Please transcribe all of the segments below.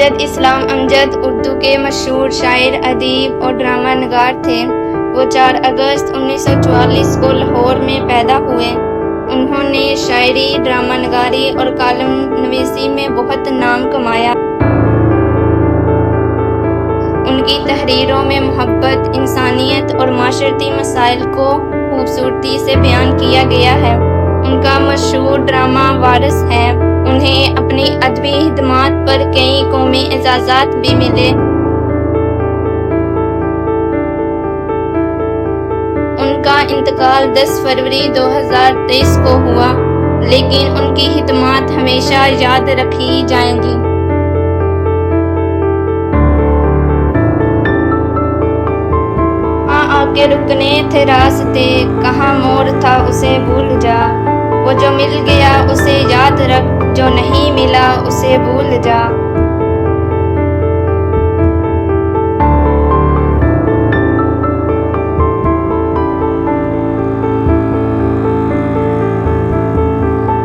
अमजद इस्लाम अमजद उर्दू के मशहूर शायर, अदीब और ड्रामा नगार थे। वो 4 अगस्त 1944 को लाहौर में पैदा हुए। उन्होंने शायरी, ड्रामा नगारी और कालम नवीसी में बहुत नाम कमाया। उनकी तहरीरों में मोहब्बत, इंसानियत और माशरती मसाइल को खूबसूरती से बयान किया गया है। उनका मशहूर ड्रामा वारिस है। उन्हें अपनी अदबी खिदमात पर कई कौमी एजाज़ात भी मिले। उनका इंतकाल 10 फरवरी 2023 को हुआ, लेकिन उनकी खिदमात हमेशा याद रखी जाएंगी। आके रुकने थे रास्ते, कहाँ मोड़ था उसे भूल जा। वो जो मिल गया उसे याद रख, जो नहीं मिला उसे भूल जा।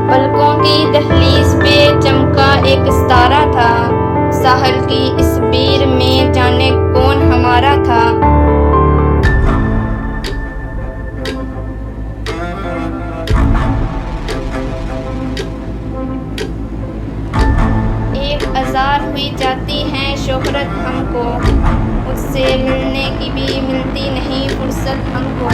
पलकों की दहलीज पे चमका एक सितारा था, साहल की इस बीर में जाने कौन हमारा था। हजार हुई जाती है शोहरत हमको, उससे मिलने की भी मिलती नहीं फुर्सत हमको।